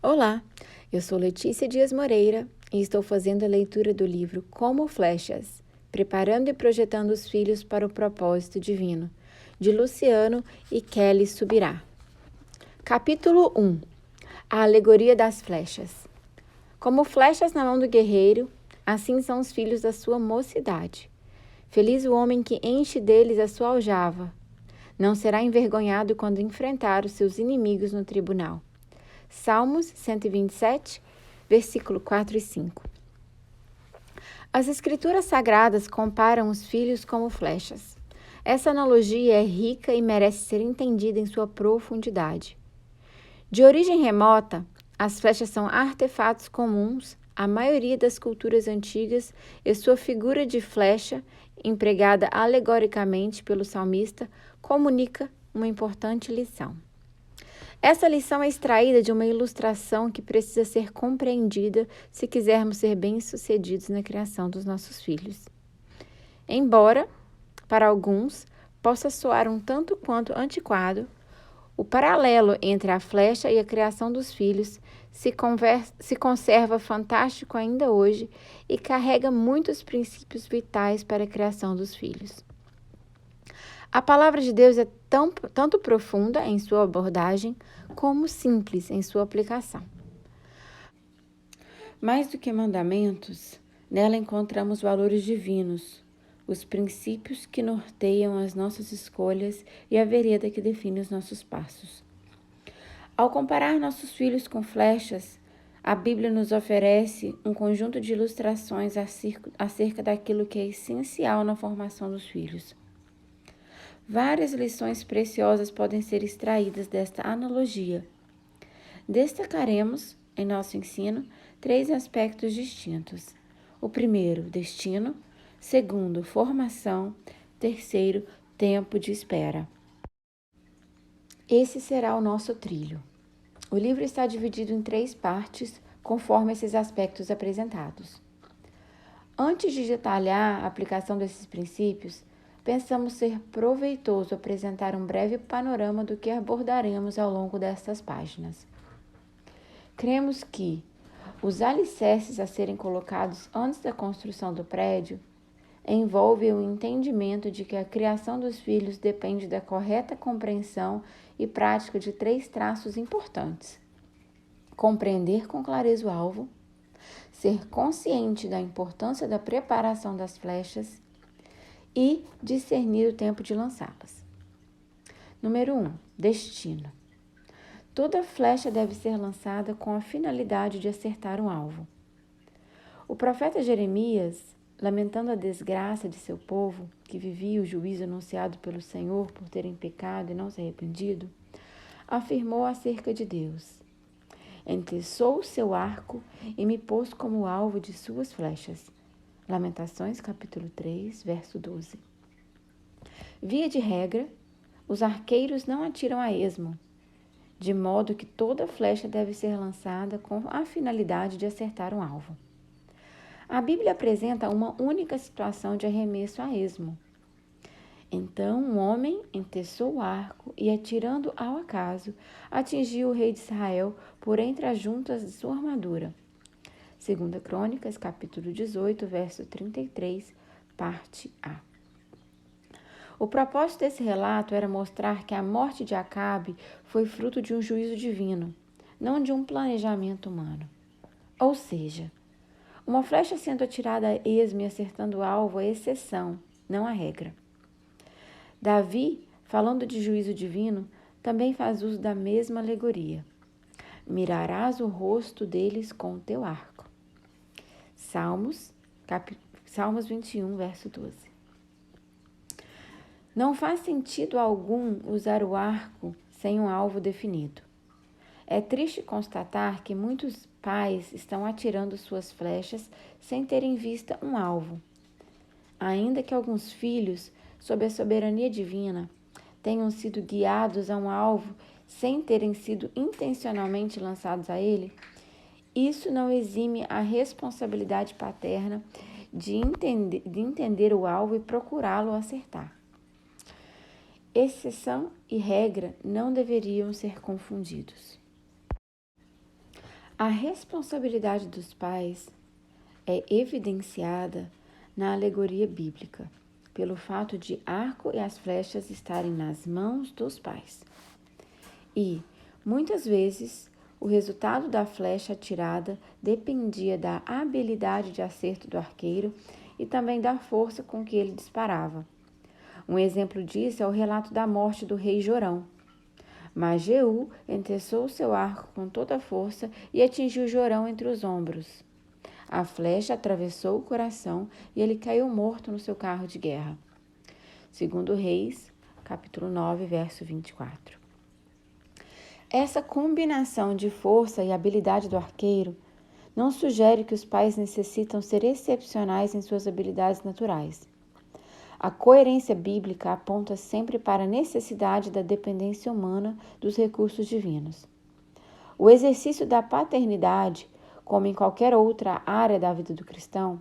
Olá, eu sou Letícia Dias Moreira e estou fazendo a leitura do livro Como Flechas, Preparando e Projetando os Filhos para o Propósito Divino, de Luciano e Kelly Subirá. Capítulo 1. A Alegoria das Flechas. Como flechas na mão do guerreiro, assim são os filhos da sua mocidade. Feliz o homem que enche deles a sua aljava. Não será envergonhado quando enfrentar os seus inimigos no tribunal. Salmos 127, versículo 4 e 5. As Escrituras Sagradas comparam os filhos como flechas. Essa analogia é rica e merece ser entendida em sua profundidade. De origem remota, as flechas são artefatos comuns à maioria das culturas antigas e sua figura de flecha, empregada alegoricamente pelo salmista, comunica uma importante lição. Essa lição é extraída de uma ilustração que precisa ser compreendida se quisermos ser bem-sucedidos na criação dos nossos filhos. Embora, para alguns, possa soar um tanto quanto antiquado, o paralelo entre a flecha e a criação dos filhos se conserva fantástico ainda hoje e carrega muitos princípios vitais para a criação dos filhos. A palavra de Deus é tanto profunda em sua abordagem, como simples em sua aplicação. Mais do que mandamentos, nela encontramos valores divinos, os princípios que norteiam as nossas escolhas e a vereda que define os nossos passos. Ao comparar nossos filhos com flechas, a Bíblia nos oferece um conjunto de ilustrações acerca daquilo que é essencial na formação dos filhos. Várias lições preciosas podem ser extraídas desta analogia. Destacaremos, em nosso ensino, 3 aspectos distintos. O primeiro, destino. Segundo, formação. Terceiro, tempo de espera. Esse será o nosso trilho. O livro está dividido em 3 partes, conforme esses aspectos apresentados. Antes de detalhar a aplicação desses princípios, pensamos ser proveitoso apresentar um breve panorama do que abordaremos ao longo destas páginas. Cremos que os alicerces a serem colocados antes da construção do prédio envolvem o entendimento de que a criação dos filhos depende da correta compreensão e prática de 3 traços importantes: compreender com clareza o alvo, ser consciente da importância da preparação das flechas e discernir o tempo de lançá-las. Número 1. Destino. Toda flecha deve ser lançada com a finalidade de acertar um alvo. O profeta Jeremias, lamentando a desgraça de seu povo, que vivia o juízo anunciado pelo Senhor por terem pecado e não se arrependido, afirmou acerca de Deus: "Entesou o seu arco e me pôs como alvo de suas flechas." Lamentações, capítulo 3, verso 12. Via de regra, os arqueiros não atiram a esmo, de modo que toda flecha deve ser lançada com a finalidade de acertar um alvo. A Bíblia apresenta uma única situação de arremesso a esmo. Então um homem entesou o arco e, atirando ao acaso, atingiu o rei de Israel por entre as juntas de sua armadura. 2 Crônicas, capítulo 18, verso 33, parte A. O propósito desse relato era mostrar que a morte de Acabe foi fruto de um juízo divino, não de um planejamento humano. Ou seja, uma flecha sendo atirada a esmo e acertando o alvo é exceção, não a regra. Davi, falando de juízo divino, também faz uso da mesma alegoria. Mirarás o rosto deles com o teu arco. Salmos 21, verso 12. Não faz sentido algum usar o arco sem um alvo definido. É triste constatar que muitos pais estão atirando suas flechas sem ter em vista um alvo. Ainda que alguns filhos, sob a soberania divina, tenham sido guiados a um alvo sem terem sido intencionalmente lançados a ele, isso não exime a responsabilidade paterna de entender o alvo e procurá-lo acertar. Exceção e regra não deveriam ser confundidos. A responsabilidade dos pais é evidenciada na alegoria bíblica, pelo fato de arco e as flechas estarem nas mãos dos pais. E, muitas vezes, o resultado da flecha atirada dependia da habilidade de acerto do arqueiro e também da força com que ele disparava. Um exemplo disso é o relato da morte do rei Jorão. Mas Jeú enteçou seu arco com toda a força e atingiu Jorão entre os ombros. A flecha atravessou o coração e ele caiu morto no seu carro de guerra. Segundo Reis, capítulo 9, verso 24. Essa combinação de força e habilidade do arqueiro não sugere que os pais necessitam ser excepcionais em suas habilidades naturais. A coerência bíblica aponta sempre para a necessidade da dependência humana dos recursos divinos. O exercício da paternidade, como em qualquer outra área da vida do cristão,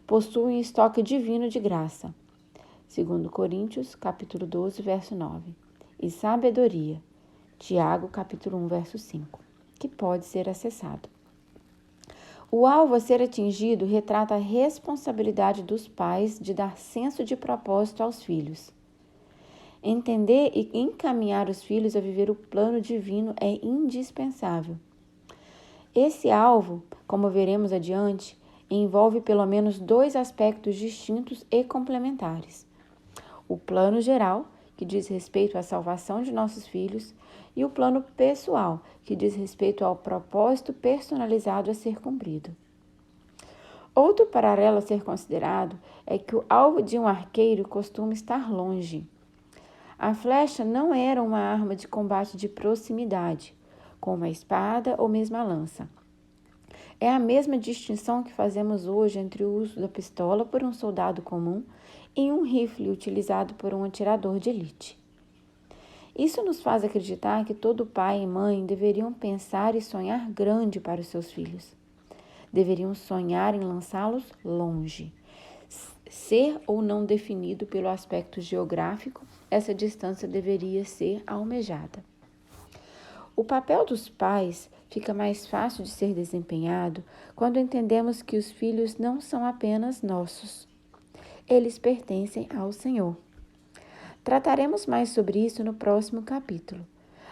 possui um estoque divino de graça. Segundo Coríntios, capítulo 12, verso 9. E sabedoria, Tiago, capítulo 1, verso 5, que pode ser acessado. O alvo a ser atingido retrata a responsabilidade dos pais de dar senso de propósito aos filhos. Entender e encaminhar os filhos a viver o plano divino é indispensável. Esse alvo, como veremos adiante, envolve pelo menos dois aspectos distintos e complementares. O plano geral, que diz respeito à salvação de nossos filhos, e o plano pessoal, que diz respeito ao propósito personalizado a ser cumprido. Outro paralelo a ser considerado é que o alvo de um arqueiro costuma estar longe. A flecha não era uma arma de combate de proximidade, como a espada ou mesmo a lança. É a mesma distinção que fazemos hoje entre o uso da pistola por um soldado comum e um rifle utilizado por um atirador de elite. Isso nos faz acreditar que todo pai e mãe deveriam pensar e sonhar grande para os seus filhos. Deveriam sonhar em lançá-los longe. Ser ou não definido pelo aspecto geográfico, essa distância deveria ser almejada. O papel dos pais fica mais fácil de ser desempenhado quando entendemos que os filhos não são apenas nossos. Eles pertencem ao Senhor. Trataremos mais sobre isso no próximo capítulo,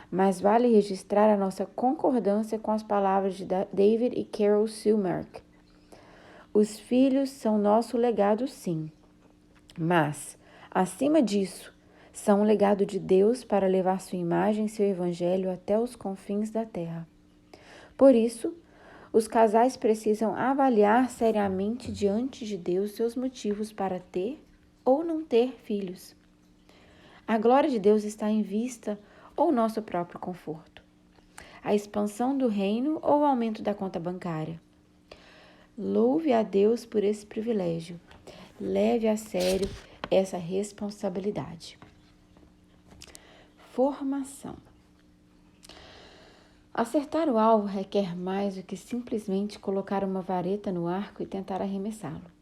mas vale registrar a nossa concordância com as palavras de David e Carol Silmark. Os filhos são nosso legado, sim, mas, acima disso, são um legado de Deus para levar sua imagem e seu evangelho até os confins da terra. Por isso, os casais precisam avaliar seriamente diante de Deus seus motivos para ter ou não ter filhos. A glória de Deus está em vista ou nosso próprio conforto? A expansão do reino ou o aumento da conta bancária? Louve a Deus por esse privilégio. Leve a sério essa responsabilidade. Formação. Acertar o alvo requer mais do que simplesmente colocar uma vareta no arco e tentar arremessá-lo.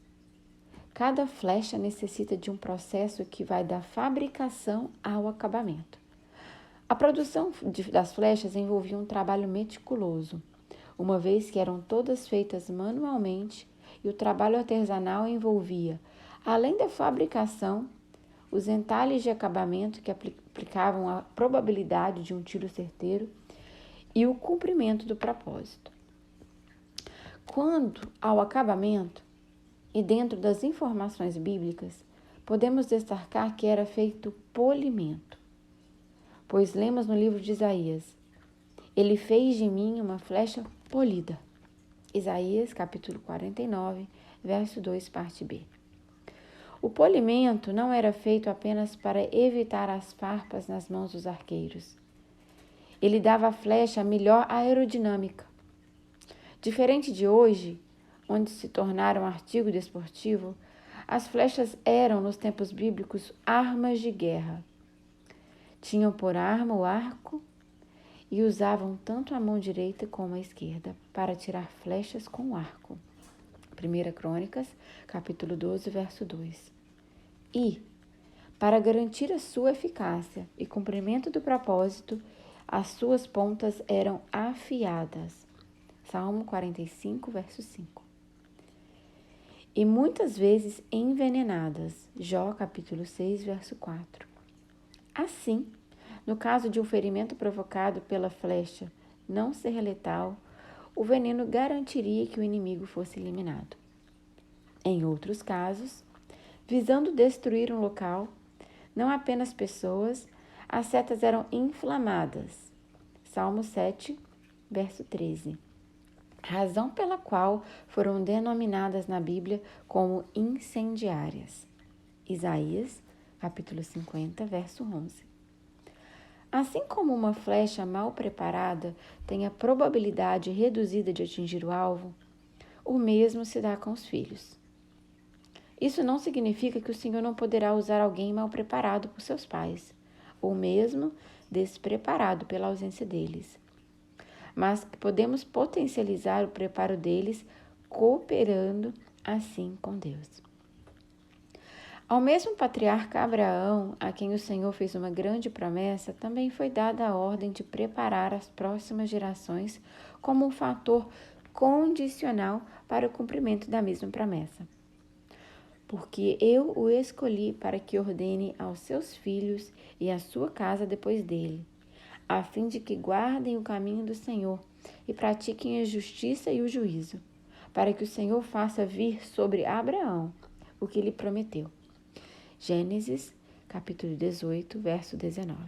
Cada flecha necessita de um processo que vai da fabricação ao acabamento. A produção das flechas envolvia um trabalho meticuloso, uma vez que eram todas feitas manualmente, e o trabalho artesanal envolvia, além da fabricação, os entalhes de acabamento que aplicavam a probabilidade de um tiro certeiro e o cumprimento do propósito. Quanto ao acabamento, e dentro das informações bíblicas, podemos destacar que era feito polimento, pois lemos no livro de Isaías: Ele fez de mim uma flecha polida. Isaías, capítulo 49, verso 2, parte B. O polimento não era feito apenas para evitar as farpas nas mãos dos arqueiros. Ele dava à flecha a melhor aerodinâmica. Diferente de hoje, onde se tornaram artigo desportivo, as flechas eram, nos tempos bíblicos, armas de guerra. Tinham por arma o arco e usavam tanto a mão direita como a esquerda para tirar flechas com o arco. 1 Crônicas, capítulo 12, verso 2. E, para garantir a sua eficácia e cumprimento do propósito, as suas pontas eram afiadas. Salmo 45, verso 5. E muitas vezes envenenadas. Jó, capítulo 6, verso 4. Assim, no caso de um ferimento provocado pela flecha não ser letal, o veneno garantiria que o inimigo fosse eliminado. Em outros casos, visando destruir um local, não apenas pessoas, as setas eram inflamadas. Salmo 7, verso 13. Razão pela qual foram denominadas na Bíblia como incendiárias. Isaías, capítulo 50, verso 11. Assim como uma flecha mal preparada tem a probabilidade reduzida de atingir o alvo, o mesmo se dá com os filhos. Isso não significa que o Senhor não poderá usar alguém mal preparado por seus pais, ou mesmo despreparado pela ausência deles, mas que podemos potencializar o preparo deles cooperando assim com Deus. Ao mesmo patriarca Abraão, a quem o Senhor fez uma grande promessa, também foi dada a ordem de preparar as próximas gerações como um fator condicional para o cumprimento da mesma promessa. Porque eu o escolhi para que ordene aos seus filhos e à sua casa depois dele, a fim de que guardem o caminho do Senhor e pratiquem a justiça e o juízo, para que o Senhor faça vir sobre Abraão o que lhe prometeu. Gênesis, capítulo 18, verso 19.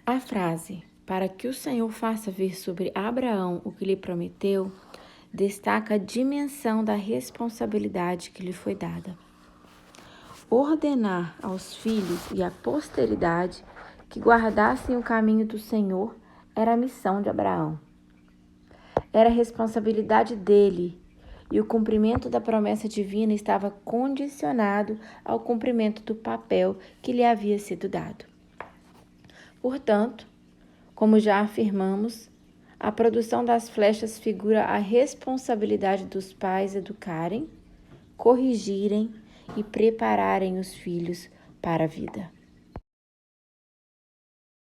A frase, para que o Senhor faça vir sobre Abraão o que lhe prometeu, destaca a dimensão da responsabilidade que lhe foi dada. Ordenar aos filhos e à posteridade que guardassem o caminho do Senhor era a missão de Abraão. Era a responsabilidade dele, e o cumprimento da promessa divina estava condicionado ao cumprimento do papel que lhe havia sido dado. Portanto, como já afirmamos, a produção das flechas figura a responsabilidade dos pais educarem, corrigirem e prepararem os filhos para a vida.